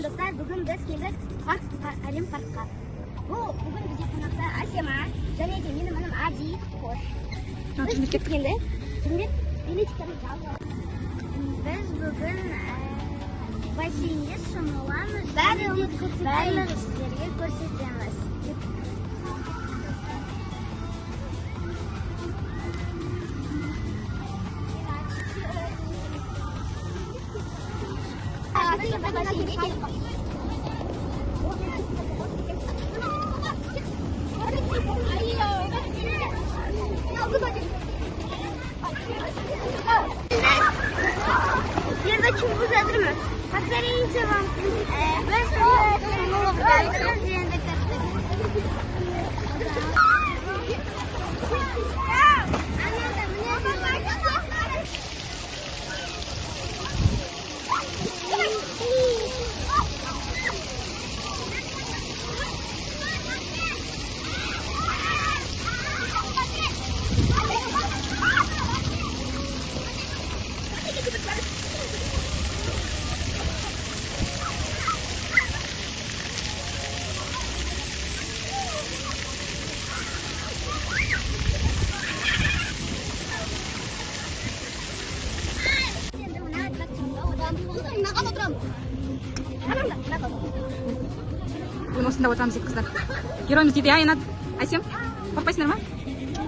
Dostlar, bugün biz keldik Alim parkka. Bugün bize qonaqda Asema, және де менің інім Ади. Biz ketgende. Biz bugün бассейнге шомыламыз. Барлық істерге көрсетеміз. Burada çok uzadırmız. Посмотрите вам. Бүгін осында отырамыз дейді қыздар. Геройымыз дейді, Айнат, Әсем, қорқпайсыңдар ма?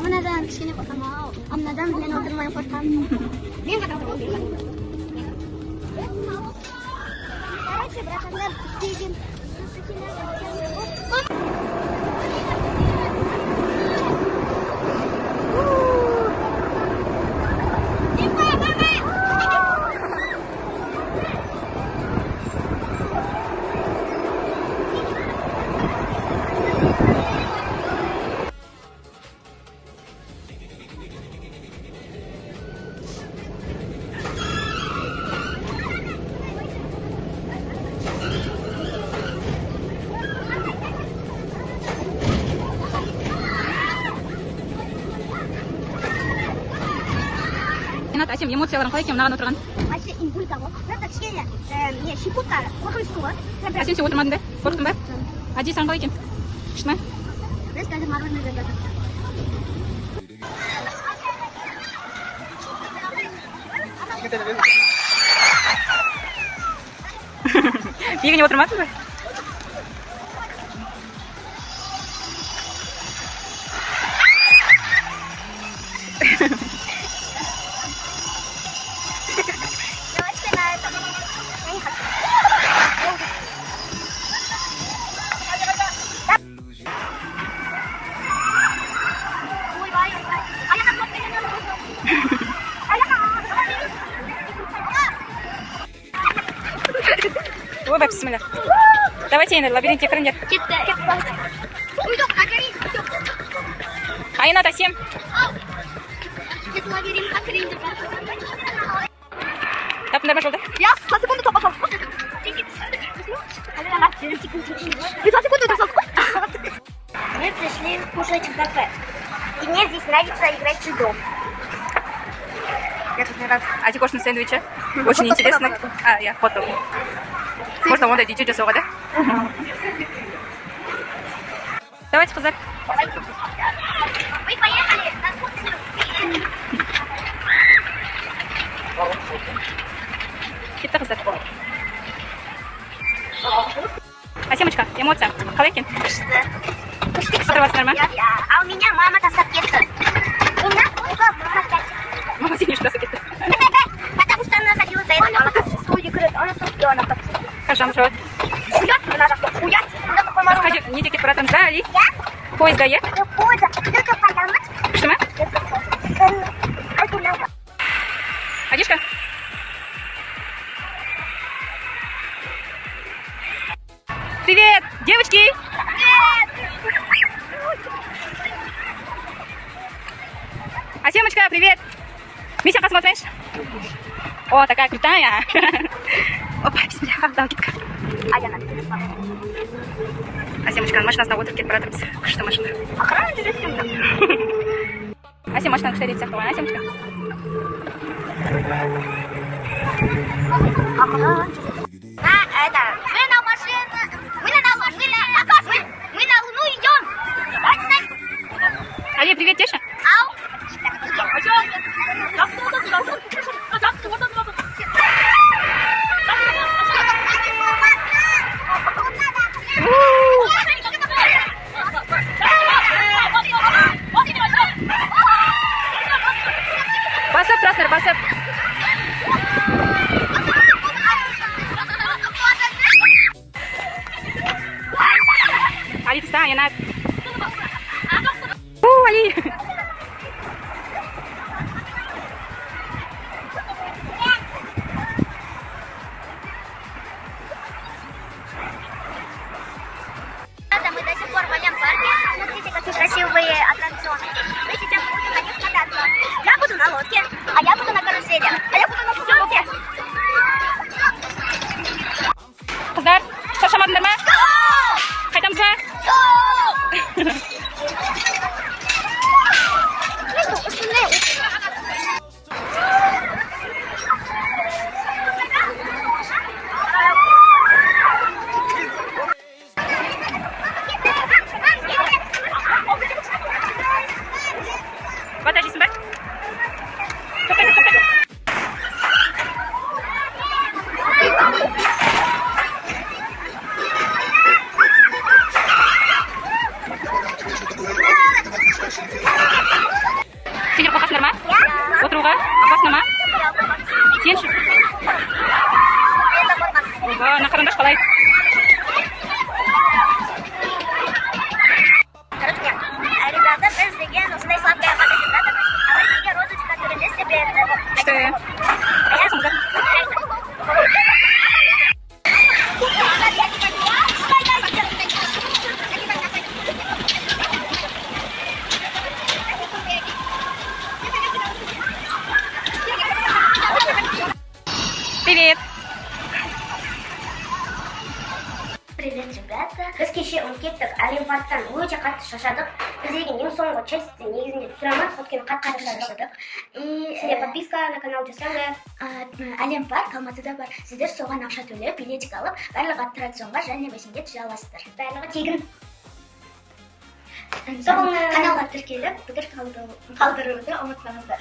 Мынадан кішкене қорқамын, мынадан мен отырмай қорқамын. Мен қатар отырмын. Короче, братандар, істеген. Әсем, эмоцияларың қалай екен мынаған отырған? Вообще импулька ғой. Просто кішкене не щекотка қорқынышты ғой. Әсем, сен отырмадың ба? Қорықтың ба? Ади, саған қалай екен? Күшті ме? Біз қазір мороженое жеп жатырмыз. Биігіне отырмадың ба? Ой, бісміллә. Давайте енді лабиринтке кіріңдер. Кетті. Айнат, Әсем. Лабиринтқа кірейін деп Таптыңдар ма жолда? Я за секунду топ пошел. За секунду топ пошел. Мы пришли кушать в кафе. И мне здесь нравится играть в судом. Я тут не раз. Ади кошный сэндвичи. Очень интересно. Я фото. Можно вон дойти до сога, да? Давайте, қыздар. Мы поехали на экскурсию. Кетті қыздар. Асемочка, эмоция. Қалай екен? Отырватсыңдар ма? А у меня мама тастап кетті. У меня мама тастап. Мама сен не тастап кетті. Потому что она ходила за это. Она как студию крыт. Она студию, она так. Қашам жауат. Уят, надо уят. Надо такой мороз. Скажи, не текет баратам за Али. Поезда е? Поезда. Только подамать. Күшті ме? Адишка? Привет, девочки! Асемочка, привет! Мися, посмотришь? О, такая крутая! Опа, бисмилля, давай, китка. Асемочка, машинасына отырып кетіп бара жатырмыз. Күшті машина. Охрана жүресің. Асем машинаның күшті әдеті сияқты ғой, Асемочка. Это, вы нам Да, я над. Ой. Мы до сих пор в Алем парке. Смотрите, какие красивые аттракционы. Мы сейчас будем на них кататься. Я буду на лодке, а я буду на карусели, а я буду на куколке. Kızlar, şaşamadınlar mı? Kaydamız mı? Подожди, Симбай. Сендер қорқасыңдар ма? Отыруға? Опасно ма? Сен ше? Ого, мына қараңдаршы қалай. Ребята, біз деген осындай сладкая магазин жатырмыз. Алар бізге розочка түрінде істеп берді. Привет. Привет, ребята. Біз кеше кеттік Алем парктан өте қатты шаршадық. Біз деген ең соңғы частьті негізінде түсіре алмадық, өйткені қатты шаршадық. Сіздер подписка на канал жасаңдар. Алем парк Алматыда бар. Сіздер соған ақша төлеп, билетик алып, барлық аттракционға және бәсеңге түсе аласыздар. Барлығы тегін. Каналға тіркеліп, пікір қалдыруды ұмытпаңыздар.